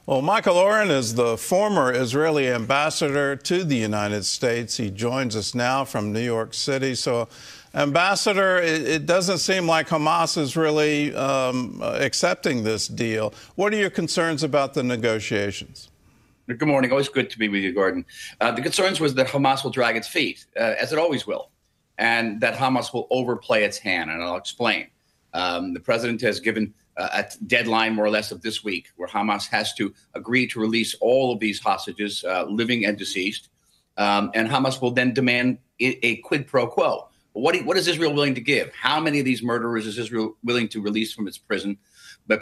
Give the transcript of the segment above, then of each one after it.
Well, Michael Oren is the former Israeli ambassador to the United States. He joins us now from New York City. So, Ambassador, it doesn't seem like Hamas is really accepting this deal. What are your concerns about the negotiations? Good morning. Always good to be with you, Gordon. The concerns was that Hamas will drag its feet, as it always will, and that Hamas will overplay its hand, and I'll explain. The president has given a deadline, more or less, of this week, where Hamas has to agree to release all of these hostages, living and deceased, and Hamas will then demand a quid pro quo. What is Israel willing to give? How many of these murderers is Israel willing to release from its prisons? But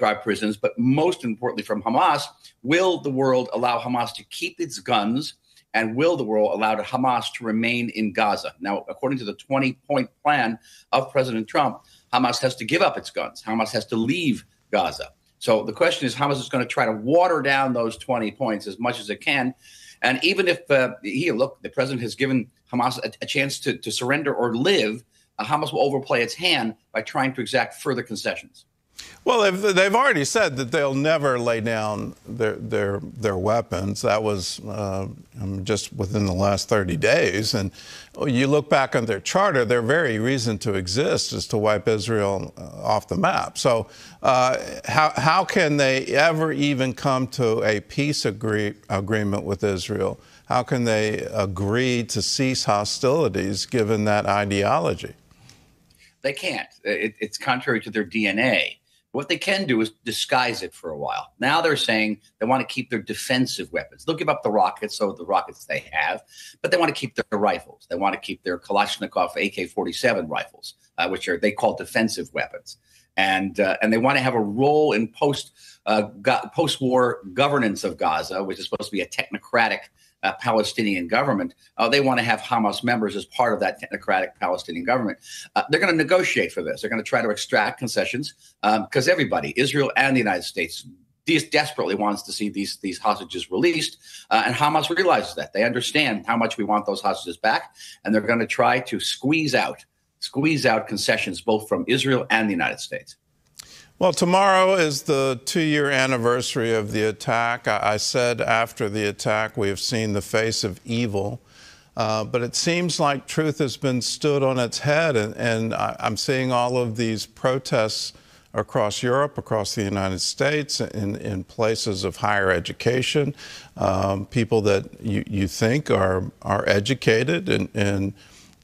most importantly, from Hamas, will the world allow Hamas to keep its guns, and will the world allow Hamas to remain in Gaza? Now, according to the 20-point plan of President Trump, Hamas has to give up its guns. Hamas has to leave Gaza. So the question is, Hamas is going to try to water down those 20 points as much as it can. And even if, the president has given Hamas a chance to surrender or live, Hamas will overplay its hand by trying to exact further concessions. Well, they've already said that they'll never lay down their weapons. That was just within the last 30 days. And you look back on their charter, their very reason to exist is to wipe Israel off the map. So how can they ever even come to a peace agreement with Israel? How can they agree to cease hostilities given that ideology? They can't. It's contrary to their DNA. What they can do is disguise it for a while. Now they're saying they want to keep their defensive weapons. They'll give up the rockets, so the rockets they have, but they want to keep their rifles. They want to keep their Kalashnikov AK-47 rifles, which they call defensive weapons. And they want to have a role in post-war governance of Gaza, which is supposed to be a technocratic Palestinian government. They want to have Hamas members as part of that technocratic Palestinian government. They're going to negotiate for this. They're going to try to extract concessions because everybody, Israel and the United States, desperately wants to see these hostages released. And Hamas realizes that. They understand how much we want those hostages back. And they're going to try to squeeze out concessions both from Israel and the United States. Well, tomorrow is the 2-year anniversary of the attack. I said after the attack, we have seen the face of evil. But it seems like truth has been stood on its head. And I'm seeing all of these protests across Europe, across the United States, in places of higher education, people that you think are educated and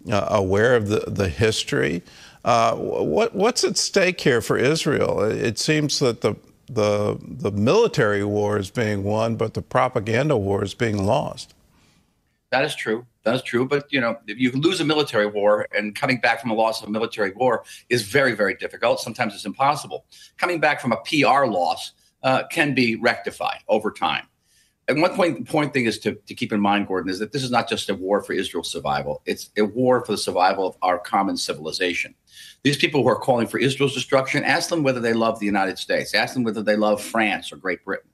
aware of the history. What's at stake here for Israel? It seems that the military war is being won, but the propaganda war is being lost. That is true. That is true. But, if you lose a military war, and coming back from a loss of a military war is very, very difficult. Sometimes it's impossible. Coming back from a PR loss can be rectified over time. And one point thing is to keep in mind, Gordon, is that this is not just a war for Israel's survival. It's a war for the survival of our common civilization. These people who are calling for Israel's destruction, ask them whether they love the United States. Ask them whether they love France or Great Britain.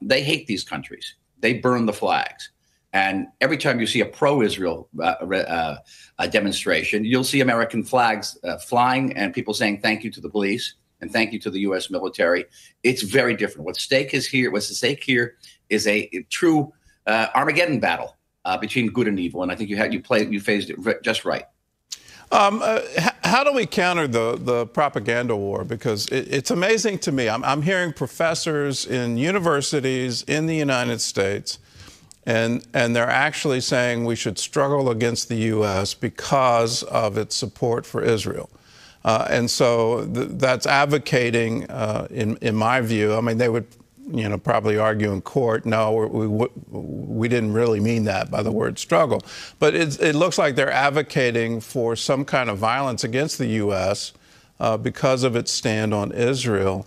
They hate these countries. They burn the flags. And every time you see a pro-Israel demonstration, you'll see American flags flying and people saying thank you to the police and thank you to the U.S. military. It's very different. What's at stake here is a true Armageddon battle between good and evil. And I think you phased it just right. How do we counter the propaganda war? Because it's amazing to me. I'm hearing professors in universities in the United States, and they're actually saying we should struggle against the U.S. because of its support for Israel. And so that's advocating, in my view, I mean, they would probably argue in court, no, we didn't really mean that by the word struggle. But it looks like they're advocating for some kind of violence against the U.S. Because of its stand on Israel.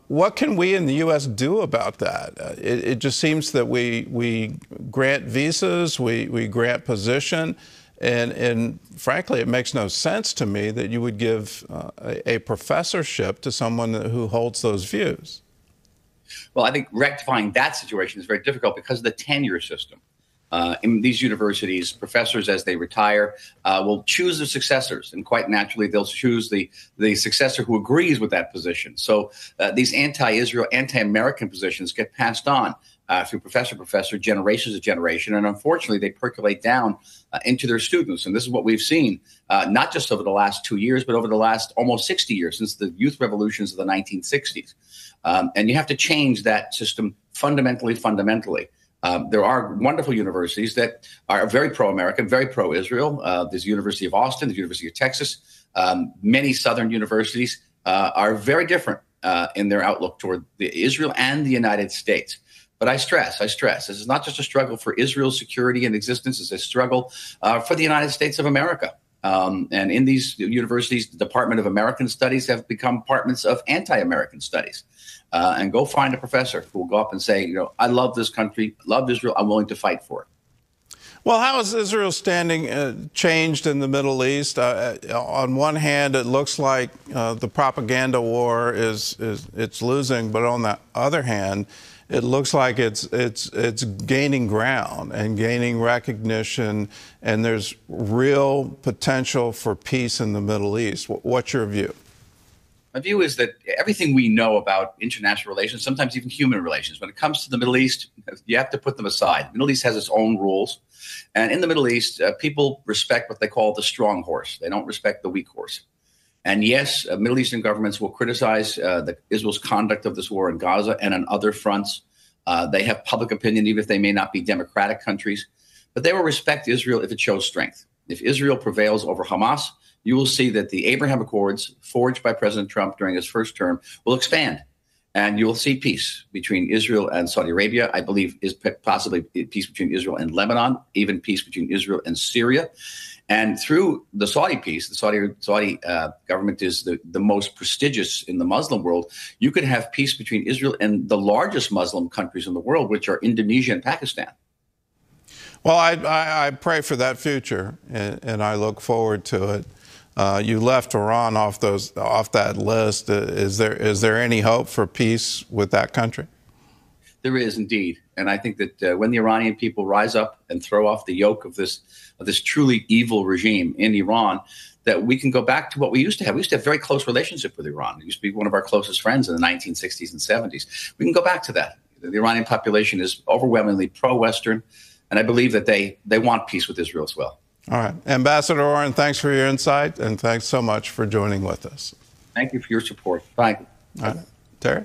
What can we in the U.S. do about that? It just seems that we grant visas, we grant position, and frankly, it makes no sense to me that you would give a professorship to someone who holds those views. Well, I think rectifying that situation is very difficult because of the tenure system. In these universities, professors, as they retire, will choose their successors, and quite naturally, they'll choose the successor who agrees with that position. So these anti-Israel, anti-American positions get passed on through professor to professor, generations of generation, and unfortunately, they percolate down into their students. And this is what we've seen, not just over the last 2 years, but over the last almost 60 years, since the youth revolutions of the 1960s. And you have to change that system fundamentally. There are wonderful universities that are very pro-American, very pro-Israel. There's the University of Austin, the University of Texas. Many Southern universities are very different in their outlook toward Israel and the United States. But I stress, this is not just a struggle for Israel's security and existence. It's a struggle for the United States of America. And in these universities, the Department of American Studies have become departments of anti-American studies. And go find a professor who will go up and say, I love this country, love Israel, I'm willing to fight for it. Well, how has Israel's standing changed in the Middle East? On one hand, it looks like the propaganda war it's losing, but on the other hand, it looks like it's gaining ground and gaining recognition, and there's real potential for peace in the Middle East. What's your view? My view is that everything we know about international relations, sometimes even human relations, when it comes to the Middle East, you have to put them aside. The Middle East has its own rules. And in the Middle East, people respect what they call the strong horse. They don't respect the weak horse. And yes, Middle Eastern governments will criticize Israel's conduct of this war in Gaza and on other fronts. They have public opinion, even if they may not be democratic countries. But they will respect Israel if it shows strength. If Israel prevails over Hamas, you will see that the Abraham Accords forged by President Trump during his first term will expand. And you will see peace between Israel and Saudi Arabia. I believe is possibly peace between Israel and Lebanon, even peace between Israel and Syria. And through the Saudi peace, the Saudi government is the most prestigious in the Muslim world. You could have peace between Israel and the largest Muslim countries in the world, which are Indonesia and Pakistan. Well, I pray for that future, and I look forward to it. You left Iran off that list. Is there any hope for peace with that country? There is indeed, and I think that when the Iranian people rise up and throw off the yoke of this truly evil regime in Iran, that we can go back to what we used to have. We used to have a very close relationship with Iran. It used to be one of our closest friends in the 1960s and 70s. We can go back to that. The Iranian population is overwhelmingly pro-Western, and I believe that they want peace with Israel as well. All right. Ambassador Oren, thanks for your insight, and thanks so much for joining with us. Thank you for your support. Bye. All right. Terry?